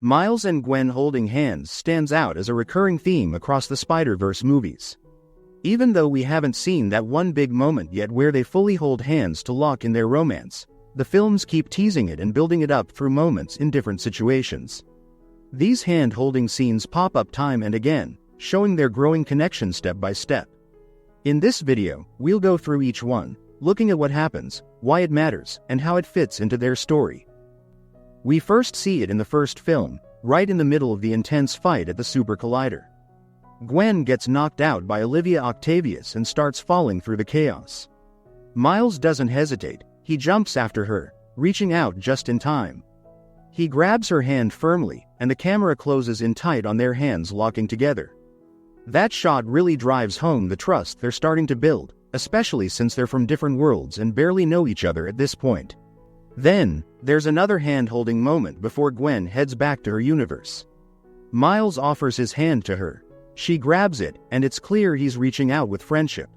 Miles and Gwen holding hands stands out as a recurring theme across the Spider-Verse movies. Even though we haven't seen that one big moment yet where they fully hold hands to lock in their romance, the films keep teasing it and building it up through moments in different situations. These hand-holding scenes pop up time and again, showing their growing connection step by step. In this video, we'll go through each one, looking at what happens, why it matters, and how it fits into their story. We first see it in the first film, right in the middle of the intense fight at the Super Collider. Gwen gets knocked out by Olivia Octavius and starts falling through the chaos. Miles doesn't hesitate, he jumps after her, reaching out just in time. He grabs her hand firmly, and the camera closes in tight on their hands locking together. That shot really drives home the trust they're starting to build, especially since they're from different worlds and barely know each other at this point. Then, there's another hand-holding moment before Gwen heads back to her universe. Miles offers his hand to her. She grabs it, and it's clear he's reaching out with friendship.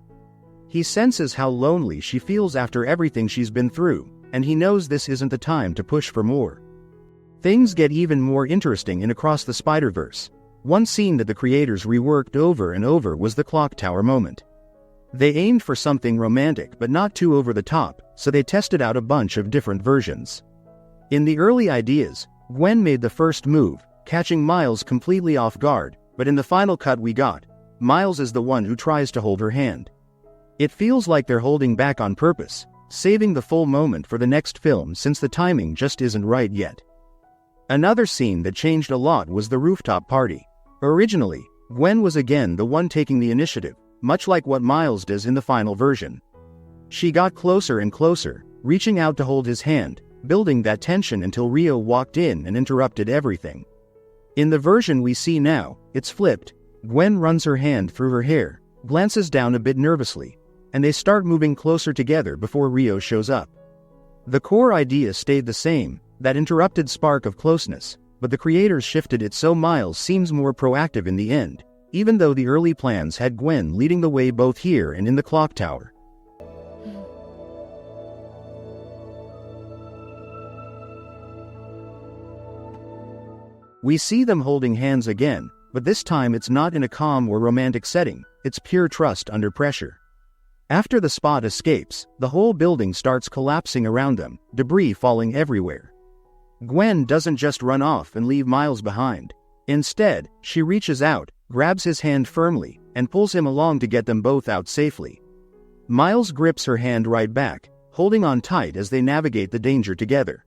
He senses how lonely she feels after everything she's been through, and he knows this isn't the time to push for more. Things get even more interesting in Across the Spider-Verse. One scene that the creators reworked over and over was the clock tower moment. They aimed for something romantic but not too over the top, so they tested out a bunch of different versions. In the early ideas, Gwen made the first move, catching Miles completely off guard, but in the final cut we got, Miles is the one who tries to hold her hand. It feels like they're holding back on purpose, saving the full moment for the next film since the timing just isn't right yet. Another scene that changed a lot was the rooftop party. Originally, Gwen was again the one taking the initiative, much like what Miles does in the final version. She got closer and closer, reaching out to hold his hand, building that tension until Rio walked in and interrupted everything. In the version we see now, it's flipped. Gwen runs her hand through her hair, glances down a bit nervously, and they start moving closer together before Rio shows up. The core idea stayed the same, that interrupted spark of closeness, but the creators shifted it so Miles seems more proactive in the end, even though the early plans had Gwen leading the way both here and in the clock tower. We see them holding hands again, but this time it's not in a calm or romantic setting, it's pure trust under pressure. After the spot escapes, the whole building starts collapsing around them, debris falling everywhere. Gwen doesn't just run off and leave Miles behind. Instead, she reaches out, grabs his hand firmly, and pulls him along to get them both out safely. Miles grips her hand right back, holding on tight as they navigate the danger together.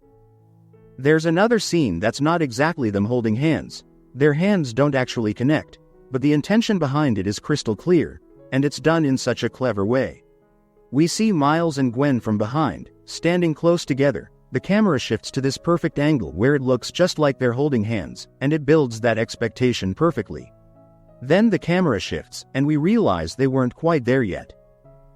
There's another scene that's not exactly them holding hands. Their hands don't actually connect, but the intention behind it is crystal clear, and it's done in such a clever way. We see Miles and Gwen from behind, standing close together. The camera shifts to this perfect angle where it looks just like they're holding hands, and it builds that expectation perfectly. Then the camera shifts, and we realize they weren't quite there yet.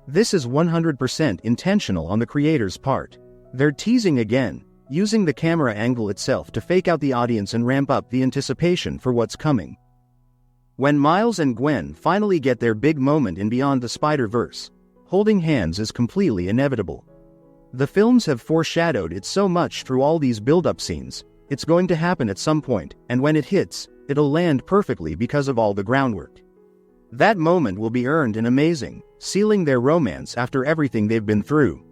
This is 100% intentional on the creators' part. They're teasing again, using the camera angle itself to fake out the audience and ramp up the anticipation for what's coming. When Miles and Gwen finally get their big moment in Beyond the Spider-Verse, holding hands is completely inevitable. The films have foreshadowed it so much through all these build-up scenes. It's going to happen at some point, and when it hits, it'll land perfectly because of all the groundwork. That moment will be earned and amazing, sealing their romance after everything they've been through.